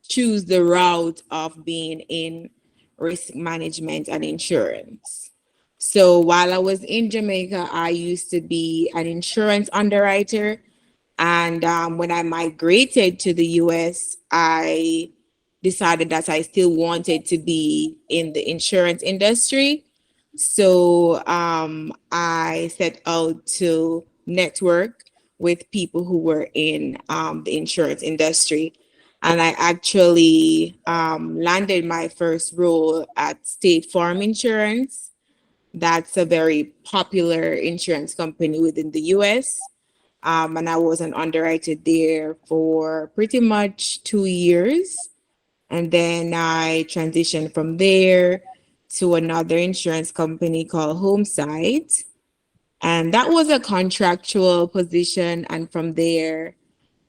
choose the route of being in risk management and insurance. So while I was in Jamaica, I used to be an insurance underwriter. And when I migrated to the US, I decided that I still wanted to be in the insurance industry. So I set out to network with people who were in the insurance industry. And I actually landed my first role at State Farm Insurance. That's a very popular insurance company within the US. And I was an underwriter there for pretty much 2 years. And then I transitioned from there to another insurance company called Homesite. And that was a contractual position. And from there,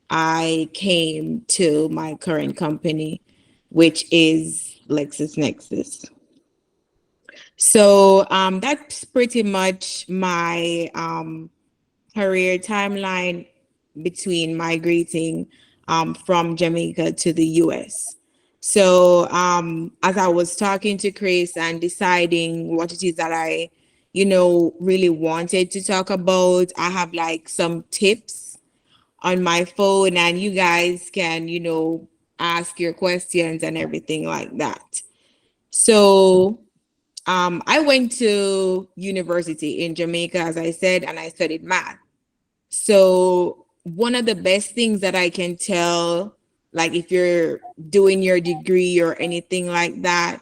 I came to my current company, which is LexisNexis. So that's pretty much my career timeline between migrating from Jamaica to the US. So as I was talking to Chris and deciding what it is that I, really wanted to talk about, I have like some tips on my phone, and you guys can, ask your questions and everything like that. So I went to university in Jamaica, as I said, and I studied math. So one of the best things that I can tell, like if you're doing your degree or anything like that,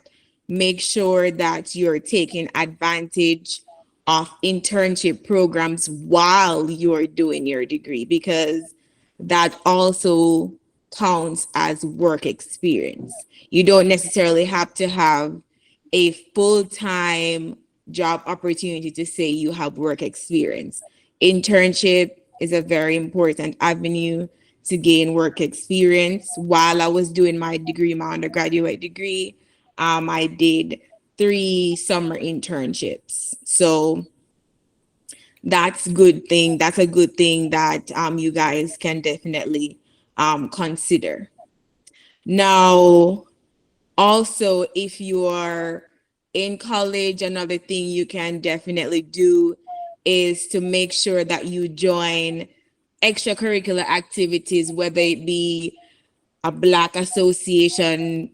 make sure that you're taking advantage of internship programs while you're doing your degree, because that also counts as work experience. You don't necessarily have to have a full-time job opportunity to say you have work experience. Internship is a very important avenue to gain work experience. While I was doing my degree, my undergraduate degree, I did 3 summer internships. So that's good thing. That's a good thing that you guys can definitely consider. Now, also, if you are in college, another thing you can definitely do is to make sure that you join extracurricular activities, whether it be a Black association,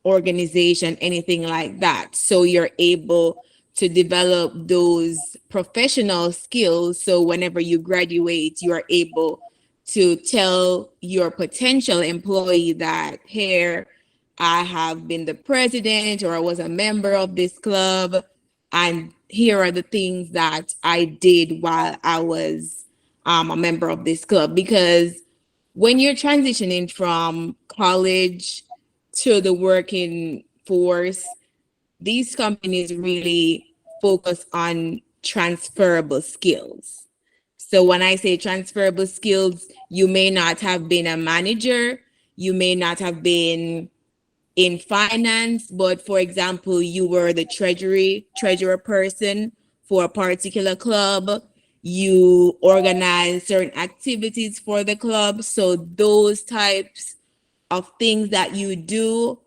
organization, anything like that. So you're able to develop those professional skills. So whenever you graduate, you are able to tell your potential employee that, here, I have been the president or I was a member of this club, and here are the things that I did while I was a member of this club. Because when you're transitioning from college to the working force, these companies really focus on transferable skills. So when I say transferable skills, you may not have been a manager, you may not have been in finance, but for example, you were the treasurer person for a particular club. You organize certain activities for the club. So those types of things that you do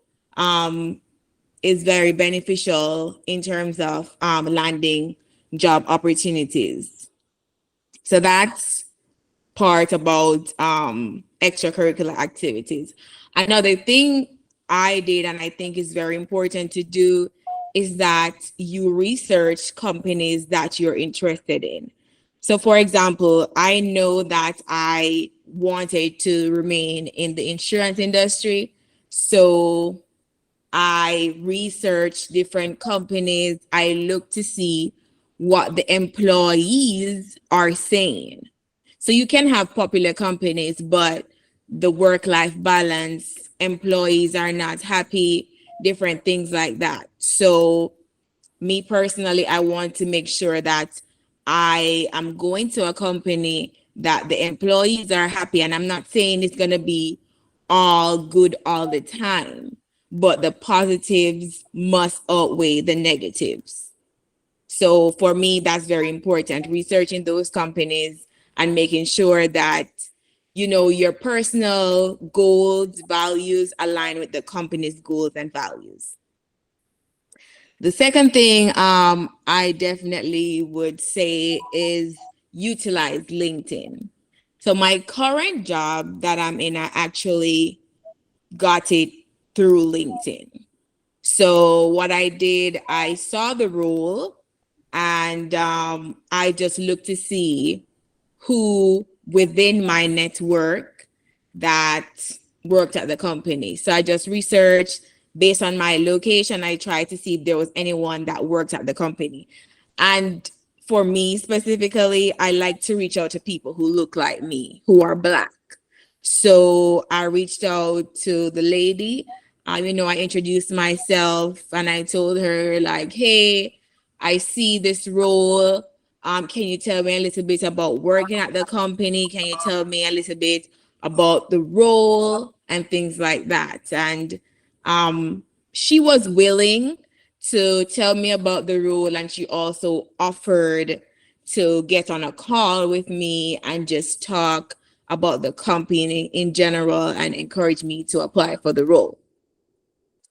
is very beneficial in terms of landing job opportunities. So that's part about extracurricular activities. Another thing I did, and I think is very important to do, is that you research companies that you're interested in. So for example, I know that I wanted to remain in the insurance industry. So I researched different companies. I look to see what the employees are saying. So you can have popular companies, but the work-life balance, employees are not happy, different things like that. So me personally, I want to make sure that I am going to a company that the employees are happy. And I'm not saying it's going to be all good all the time, but the positives must outweigh the negatives. So for me, that's very important, researching those companies and making sure that your personal goals, values align with the company's goals and values. The second thing I definitely would say is utilize LinkedIn. So my current job that I'm in, I actually got it through LinkedIn. So what I did, I saw the role and I just looked to see who within my network that worked at the company. So I just researched based on my location. I tried to see if there was anyone that worked at the company. And for me specifically, I like to reach out to people who look like me, who are Black. So I reached out to the lady. I introduced myself and I told her, like, hey, I see this role. Can you tell me a little bit about working at the company? Can you tell me a little bit about the role and things like that? And she was willing to tell me about the role, and she also offered to get on a call with me and just talk about the company in general and encourage me to apply for the role.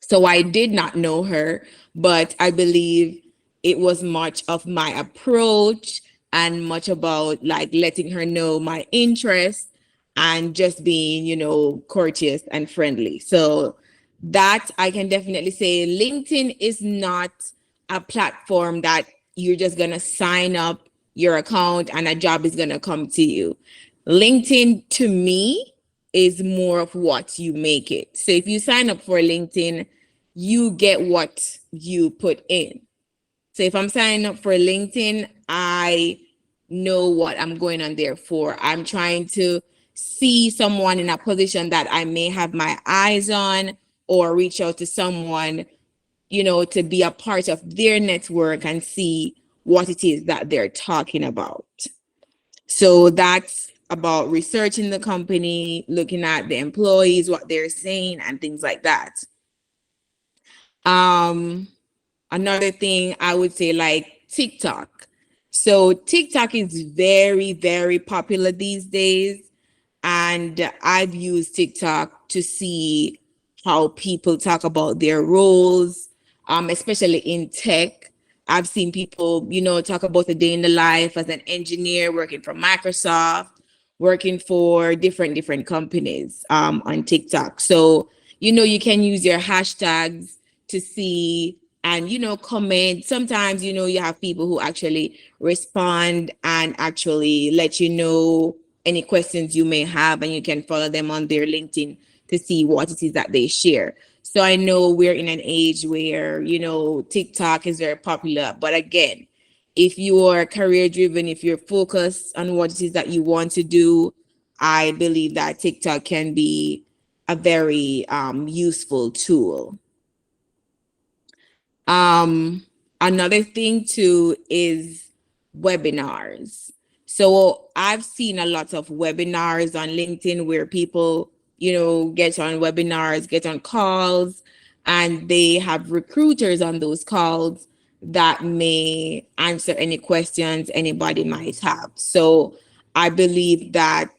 So I did not know her, but I believe it was much of my approach and much about like letting her know my interest and just being, courteous and friendly. So that I can definitely say LinkedIn is not a platform that you're just going to sign up your account and a job is going to come to you. LinkedIn to me is more of what you make it. So if you sign up for LinkedIn, you get what you put in. So if I'm signing up for LinkedIn, I know what I'm going on there for. I'm trying to see someone in a position that I may have my eyes on, or reach out to someone, to be a part of their network and see what it is that they're talking about. So that's about researching the company, looking at the employees, what they're saying, and things like that. Another thing I would say, like TikTok. So TikTok is very, very popular these days. And I've used TikTok to see how people talk about their roles, especially in tech. I've seen people, talk about a day in the life as an engineer working for Microsoft, working for different companies on TikTok. So, you can use your hashtags to see and, comment. Sometimes, you have people who actually respond and actually let you know any questions you may have, and you can follow them on their LinkedIn to see what it is that they share. So I know we're in an age where, TikTok is very popular. But again, if you are career driven, if you're focused on what it is that you want to do, I believe that TikTok can be a very useful tool. Another thing too is webinars. So I've seen a lot of webinars on LinkedIn where people, get on webinars, get on calls, and they have recruiters on those calls that may answer any questions anybody might have. So I believe that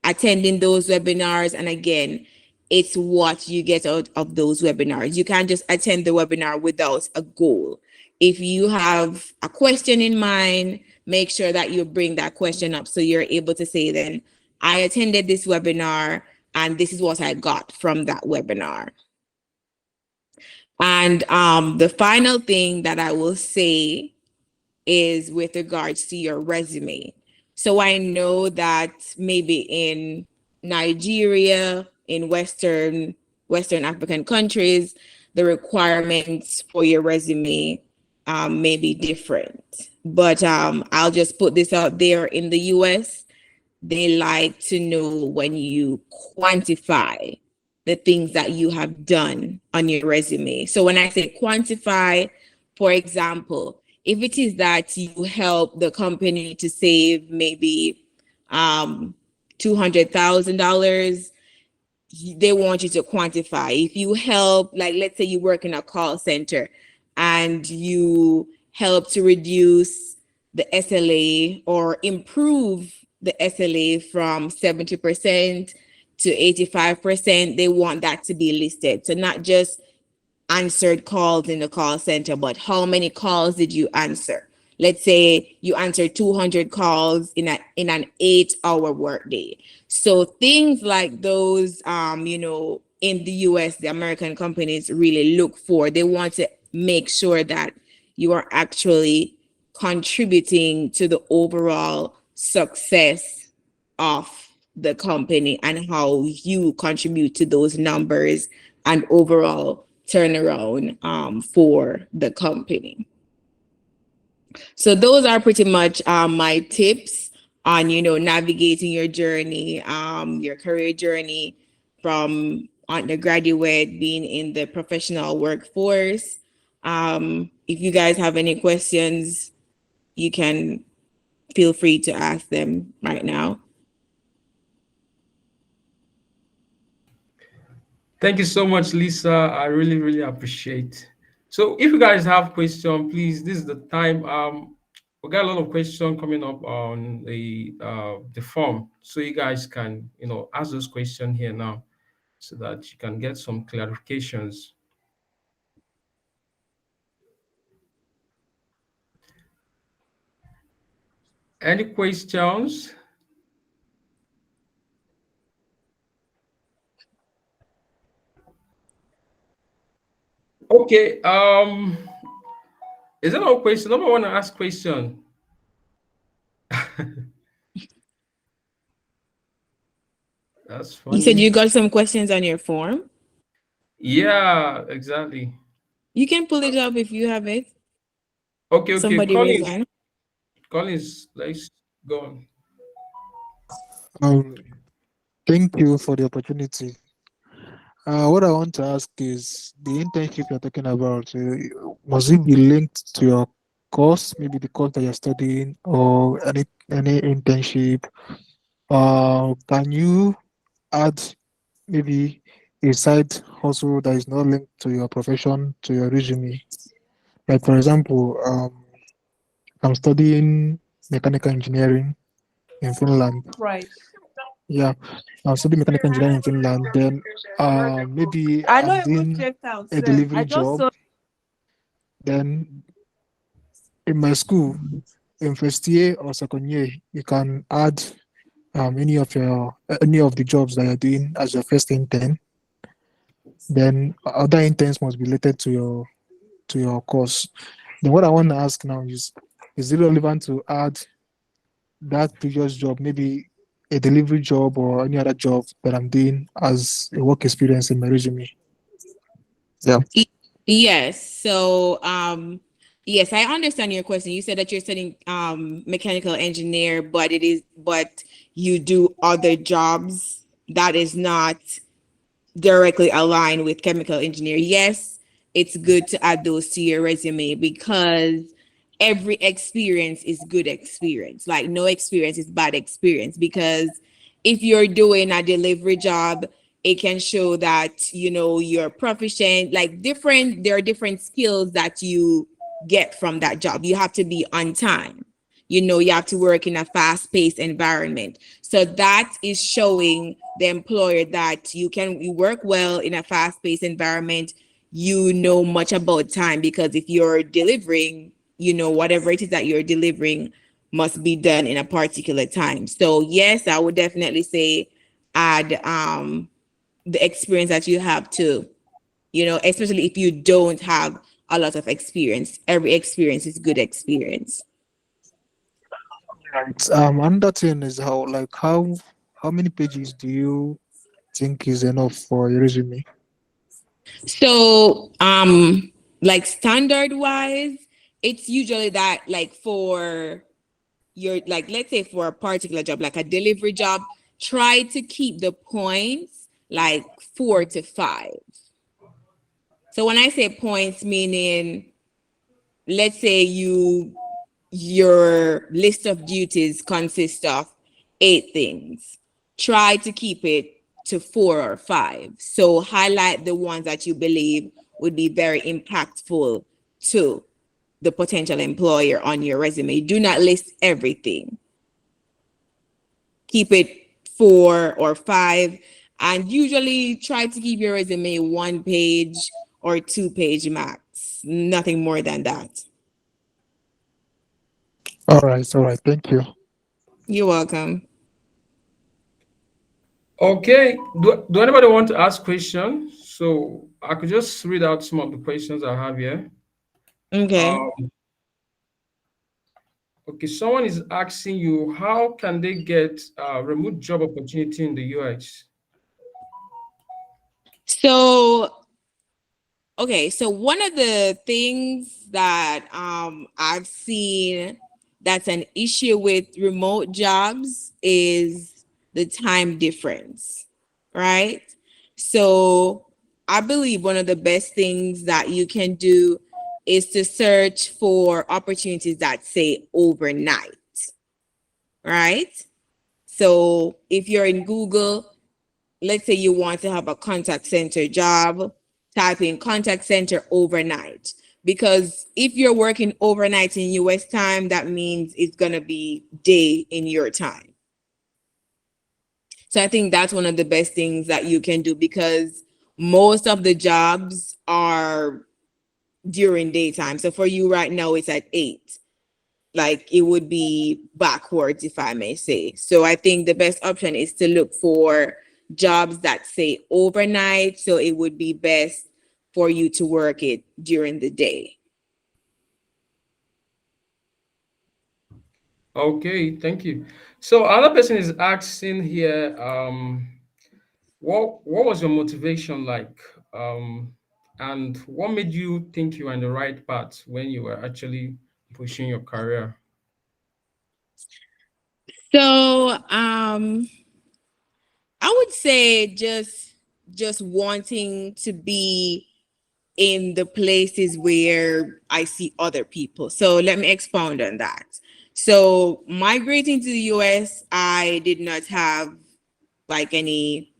attending those webinars, and again, it's what you get out of those webinars. You can't just attend the webinar without a goal. If you have a question in mind, make sure that you bring that question up so you're able to say, then I attended this webinar and this is what I got from that webinar. And the final thing that I will say is with regards to your resume. So I know that maybe in Nigeria, in Western African countries, the requirements for your resume may be different. But I'll just put this out there. In the US, they like to know when you quantify the things that you have done on your resume. So when I say quantify, for example, if it is that you help the company to save maybe $200,000, they want you to quantify. If you help, like let's say you work in a call center and you help to reduce the SLA or improve the SLA from 70% to 85%. They want that to be listed. So not just answered calls in the call center, but how many calls did you answer? Let's say you answered 200 calls in an 8-hour workday. So things like those, in the US, the American companies really look for. They want to make sure that you are actually contributing to the overall success of the company and how you contribute to those numbers and overall turnaround for the company. So those are pretty much my tips on, navigating your journey, your career journey from undergraduate, being in the professional workforce. If you guys have any questions, you can feel free to ask them right now. Thank you so much, Lisa. I really, really appreciate. So if you guys have questions, please, this is the time. We got a lot of questions coming up on the form. So you guys can, ask those questions here now so that you can get some clarifications. Any questions? Okay. Is there no question? No one want to ask question. That's You said funny. you got some questions on your form. Yeah, exactly. You can pull it up if you have it. Okay, okay. Somebody raise Collins, hand. Collins, let's go on. Um, Thank you for the opportunity. What I want to ask is the internship you're talking about, must it be linked to your course, maybe the course that you're studying, or any internship? Can you add maybe a side hustle that is not linked to your profession to your resume? Like for example, I'm studying mechanical engineering in Finland. Right. Yeah, I'm studying mechanical engineering in Finland. Then maybe I I'm don't even doing checked out, a sir. I delivery just job. saw. Then in my school, in first year or second year, you can add any of the jobs that you're doing as your first intern. Then other interns must be related to your course. Then what I want to ask now is it relevant to add that previous job, maybe a delivery job or any other job that I'm doing as a work experience in my resume? Yeah. Yes. So, yes, I understand your question. You said that you're studying mechanical engineer, but you do other jobs that is not directly aligned with chemical engineer. Yes, it's good to add those to your resume because every experience is good experience. Like no experience is bad experience because if you're doing a delivery job, it can show that you're proficient. Like there are different skills that you get from that job. You have to be on time. You have to work in a fast-paced environment. So that is showing the employer that you work well in a fast-paced environment. You know much about time because if you're delivering, whatever it is that you're delivering must be done in a particular time. So yes, I would definitely say add the experience that you have too. Especially if you don't have a lot of experience. Every experience is good experience. Right. Another thing is how many pages do you think is enough for a resume? So, like standard wise, it's usually that like for your like let's say for a particular job, like a delivery job, try to keep the points like 4 to 5. So when I say points, meaning let's say your list of duties consists of 8 things. Try to keep it to 4 or 5. So highlight the ones that you believe would be very impactful to the potential employer on your resume. Do not list everything. keep it 4 or 5, and usually try to keep your resume 1 page or 2 page max, nothing more than that. All right. Thank you. You're welcome. Okay. Do anybody want to ask questions? So I could just read out some of the questions I have here. Okay. Um, okay, someone is asking you, how can they get a remote job opportunity in the US? So, okay, so one of the things that I've seen that's an issue with remote jobs is the time difference, right? So I believe one of the best things that you can do is to search for opportunities that say overnight, right? So if you're in Google, let's say you want to have a contact center job, type in contact center overnight. Because if you're working overnight in US time, that means it's going to be day in your time. So I think that's one of the best things that you can do, because most of the jobs are during daytime. So for you right now, it's at 8. Like it would be backwards, if I may say. So I think the best option is to look for jobs that say overnight. So it would be best for you to work it during the day. Okay, thank you. So another person is asking here, what was your motivation like? And what made you think you were on the right path when you were actually pushing your career? So I would say just wanting to be in the places where I see other people. So let me expound on that. So migrating to the US, I did not have like any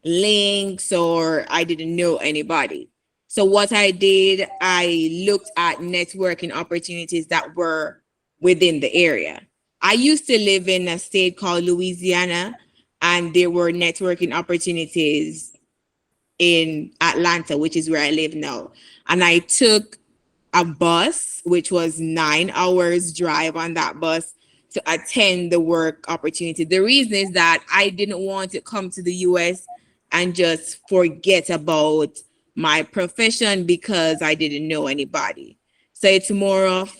links, or I didn't know anybody. So what I did, I looked at networking opportunities that were within the area. I used to live in a state called Louisiana, and there were networking opportunities in Atlanta, which is where I live now. And I took a bus, which was 9 hours drive on that bus to attend the work opportunity. The reason is that I didn't want to come to the US and just forget about my profession because I didn't know anybody. So it's more of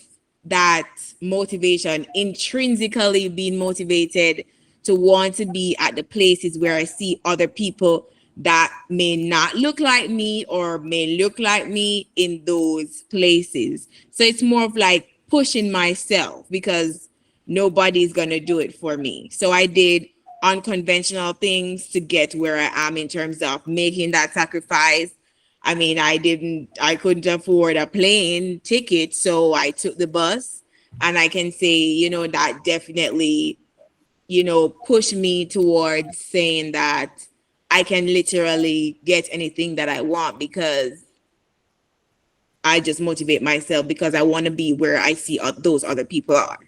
that motivation, intrinsically being motivated to want to be at the places where I see other people that may not look like me or may look like me in those places. So it's more of like pushing myself, because nobody's going to do it for me. So I did unconventional things to get where I am in terms of making that sacrifice. I mean, I couldn't afford a plane ticket, so I took the bus. And I can say, that definitely, push me towards saying that I can literally get anything that I want, because I just motivate myself because I want to be where I see those other people are.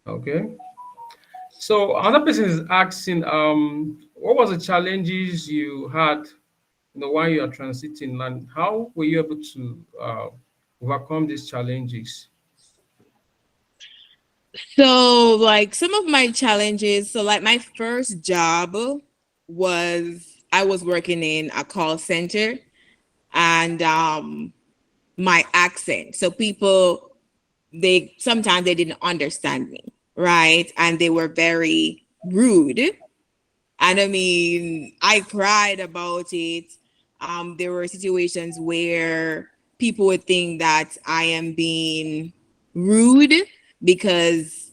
Okay. So another person is asking, what was the challenges you had, while you are transiting, and how were you able to overcome these challenges? So, like some of my challenges, so like my first job was I was working in a call center, and my accent. So people, they sometimes they didn't understand me, right? And they were very rude. And I mean, I cried about it. There were situations where people would think that I am being rude because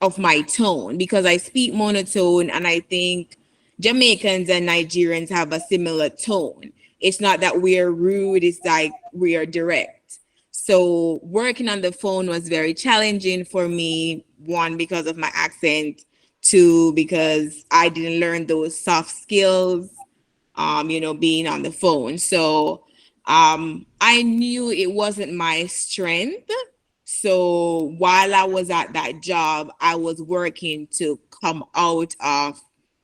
of my tone, because I speak monotone, and I think Jamaicans and Nigerians have a similar tone. It's not that we're rude, it's like we are direct. So working on the phone was very challenging for me, one, because of my accent, two, because I didn't learn those soft skills, being on the phone. So I knew it wasn't my strength. So while I was at that job, I was working to come out of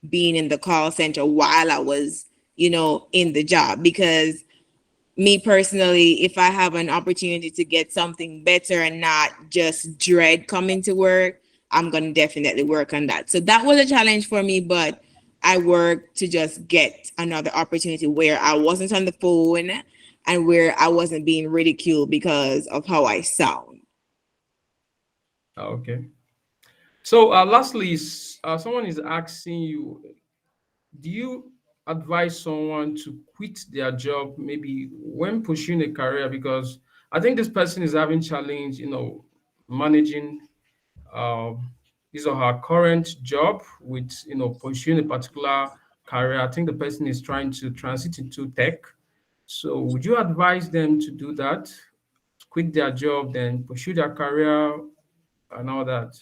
being in the call center while I was, in the job. Because me personally, if I have an opportunity to get something better and not just dread coming to work, I'm going to definitely work on that. So that was a challenge for me, but I worked to just get another opportunity where I wasn't on the phone and where I wasn't being ridiculed because of how I sound. Okay. So, lastly, someone is asking you, do you advise someone to quit their job maybe when pursuing a career? Because I think this person is having challenge, managing um, his or her current job with, pursuing a particular career. I think the person is trying to transit into tech. So, would you advise them to do that, quit their job, then pursue their career and all that?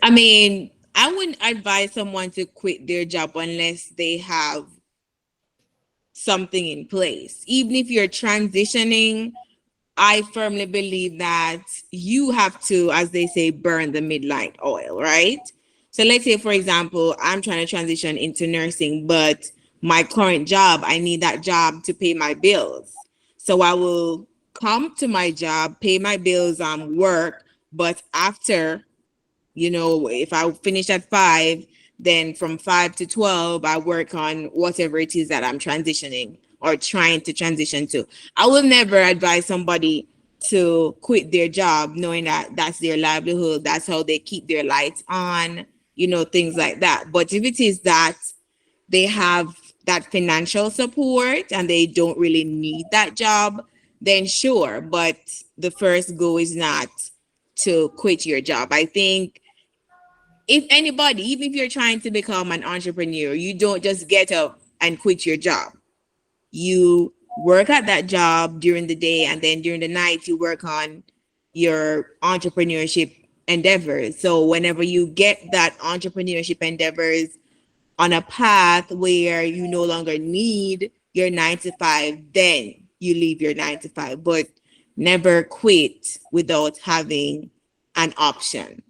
I mean, I wouldn't advise someone to quit their job unless they have something in place. Even if you're transitioning, I firmly believe that you have to, as they say, burn the midnight oil, right? So let's say, for example, I'm trying to transition into nursing, but my current job, I need that job to pay my bills. So I will come to my job, pay my bills, work, but after, if I finish at 5, then from 5 to 12, I work on whatever it is that I'm transitioning or trying to transition to. I will never advise somebody to quit their job knowing that that's their livelihood, that's how they keep their lights on, things like that. But if it is that they have that financial support and they don't really need that job, then sure. But the first goal is not to quit your job. I think if anybody, even if you're trying to become an entrepreneur, you don't just get up and quit your job. You work at that job during the day, and then during the night, you work on your entrepreneurship endeavors. So whenever you get that entrepreneurship endeavors on a path where you no longer need your 9 to 5, then you leave your 9 to 5, but never quit without having an option.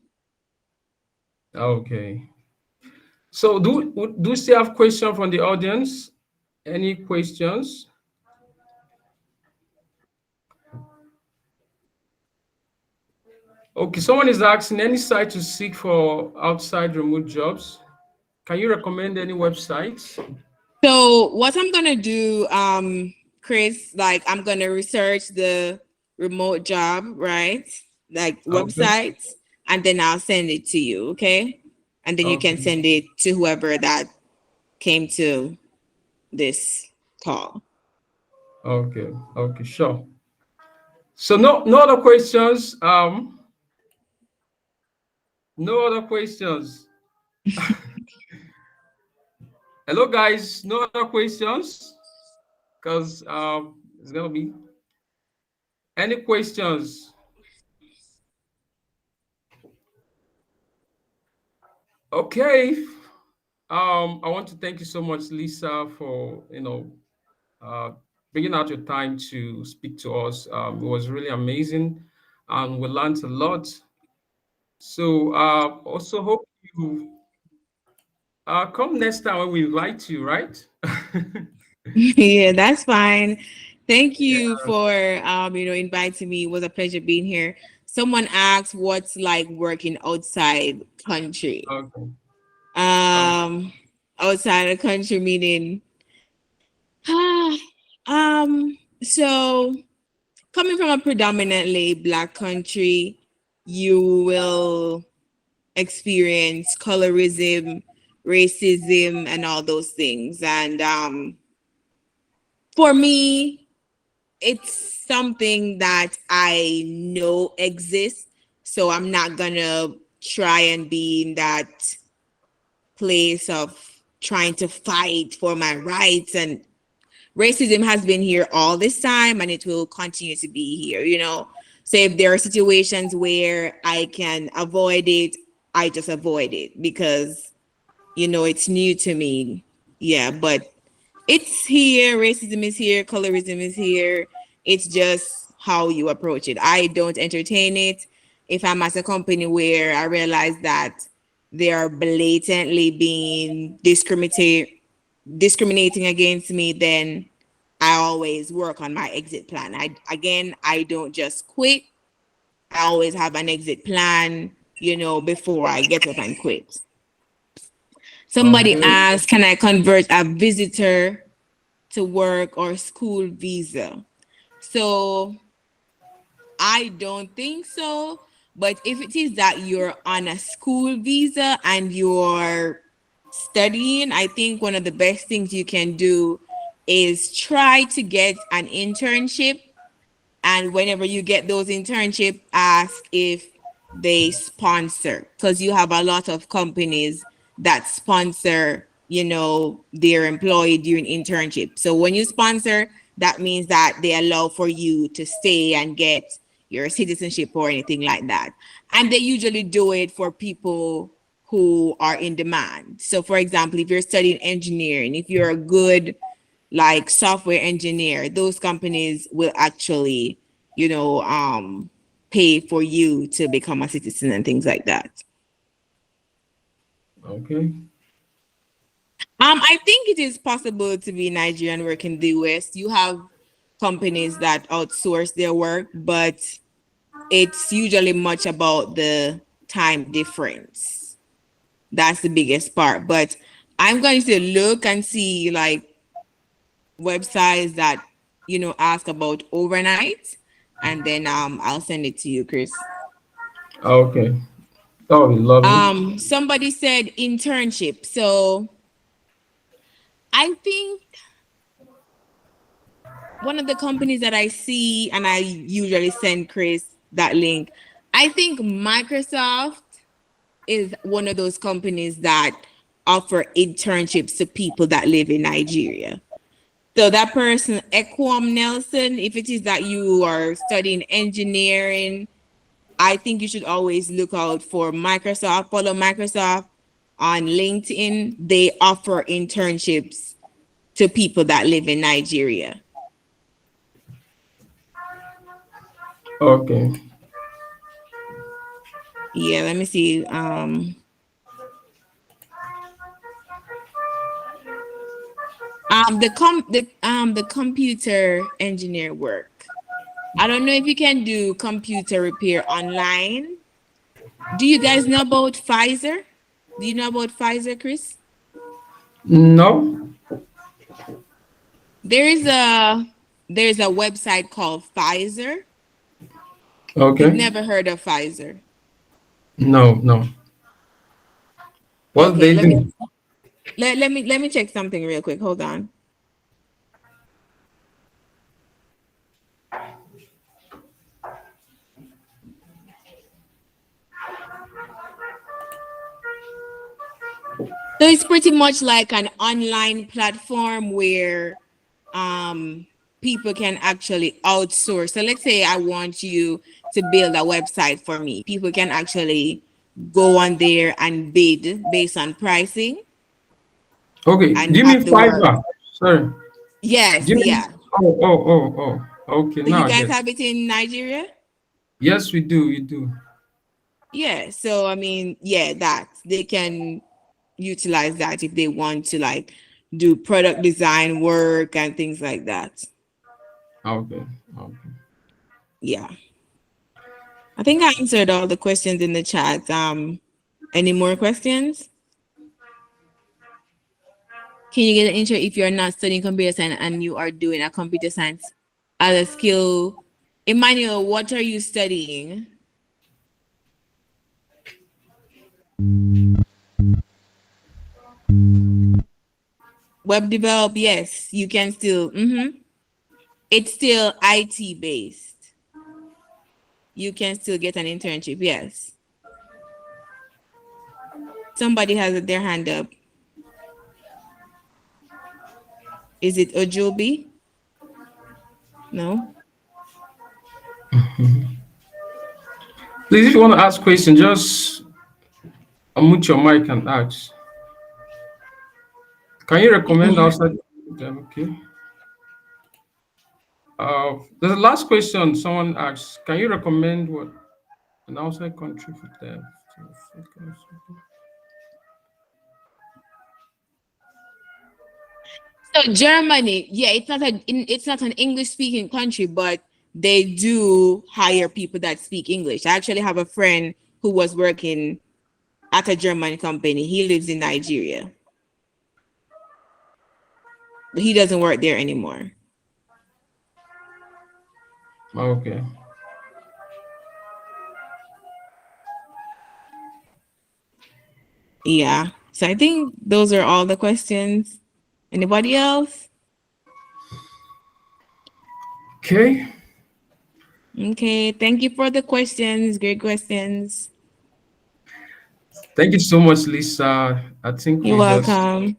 Okay. So do you still have questions from the audience? Any questions? Okay, someone is asking any site to seek for outside remote jobs. Can you recommend any websites? So what I'm gonna do, Chris, like I'm gonna research the remote job, right? Like Okay. websites, and then I'll send it to you, okay? And then you can Okay. send it to whoever that came to this call. Okay. Okay. Sure. So no other questions. No other questions. Hello guys. No other questions. Because it's gonna be any questions. Okay. I want to thank you so much, Lisa, for uh, bringing out your time to speak to us. It was really amazing, and we learned a lot. So also hope you come next time when we invite you, right? Yeah, that's fine. Thank Yeah. you for inviting me. It was a pleasure being here. Someone asked what's like working outside country. Okay. Okay. Um Outside the country meaning so coming from a predominantly black country, you will experience colorism, racism, and all those things. And for me, it's something that I know exists. So I'm not gonna try and be in that place of trying to fight for my rights. And racism has been here all this time and it will continue to be here. So if there are situations where I can avoid it, I just avoid it because it's new to me. Yeah, but it's here. Racism is here. Colorism is here. It's just how you approach it. I don't entertain it. If I'm at a company where I realize that they are blatantly being discriminating against me, then I always work on my exit plan. I don't just quit. I always have an exit plan, before I get up and quit. Somebody Okay. asked, can I convert a visitor to work or school visa? So I don't think so. But if it is that you're on a school visa and you're studying, I think one of the best things you can do is try to get an internship, and whenever you get those internship, ask if they sponsor, because you have a lot of companies that sponsor, their employee during internship. So when you sponsor, that means that they allow for you to stay and get your citizenship or anything like that. And they usually do it for people who are in demand. So for example, if you're studying engineering, if you're a good like software engineer, those companies will actually, pay for you to become a citizen and things like that. Okay. I think it is possible to be Nigerian work in the US. You have companies that outsource their work, but it's usually much about the time difference. That's the biggest part. But I'm going to look and see like websites that ask about overnight, and then I'll send it to you, Chris. Okay. That would be lovely. Somebody said internship. So I think one of the companies that I see, and I usually send Chris that link, I think Microsoft is one of those companies that offer internships to people that live in Nigeria. So that person, Equam Nelson, if it is that you are studying engineering, I think you should always look out for Microsoft. Follow Microsoft on LinkedIn. They offer internships to people that live in Nigeria. Okay. Yeah, let me see. The computer engineer work. I don't know if you can do computer repair online. Do you guys know about Pfizer? Do you know about Pfizer, Chris? No. There is a there's a website called Pfizer. You've Okay. never heard of Pfizer. No, no. What Okay, they let me do? let me check something real quick. Hold on. So it's pretty much like an online platform where people can actually outsource. So let's say I want you to build a website for me. People can actually go on there and bid based on pricing Okay. Do and you have mean the work. fiber? Sorry. Yes, Do you mean? yeah. Okay. So you Now I guys get. have it in Nigeria? Yes, we do. We do. Yeah. So I mean, yeah, that they can utilize that if they want to like do product design work and things like that. Okay. Okay. Yeah. I think I answered all the questions in the chat. Any more questions? Can you get an intro if you're not studying computer science and you are doing a computer science as a skill? Emmanuel, what are you studying? Web develop, yes, you can still. It's still IT based. You can still get an internship, yes. Somebody has their hand up. Is it Ojobi? No. Please, if you want to ask question, just unmute your mic and ask. Can you recommend outside? Okay. The last question someone asked: can you recommend what an outside country for them? So Germany, yeah, it's not an English speaking country, but they do hire people that speak English. I actually have a friend who was working at a German company. He lives in Nigeria, but he doesn't work there anymore. Okay. Yeah. So I think those are all the questions. Anybody else? Okay. Okay. Thank you for the questions. Great questions. Thank you so much, Lisa. I think You're we just welcome.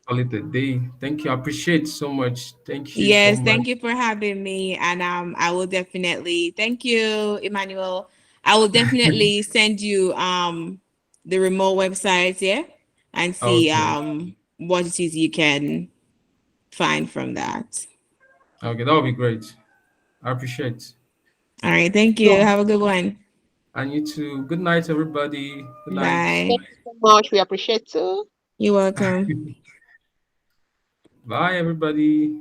call it a day. Thank you. I appreciate so much. Thank you so Yes, much. thank you for having me. And I will definitely thank you, Emmanuel. I will definitely send you the remote website, yeah, and see Okay. what it is you can find from that. Okay, that would be great. I appreciate. All right, thank you. So, Have a good one. And you too. Good night, everybody. Good night. Bye. Thank you so much. We appreciate too. You're welcome. Bye, everybody.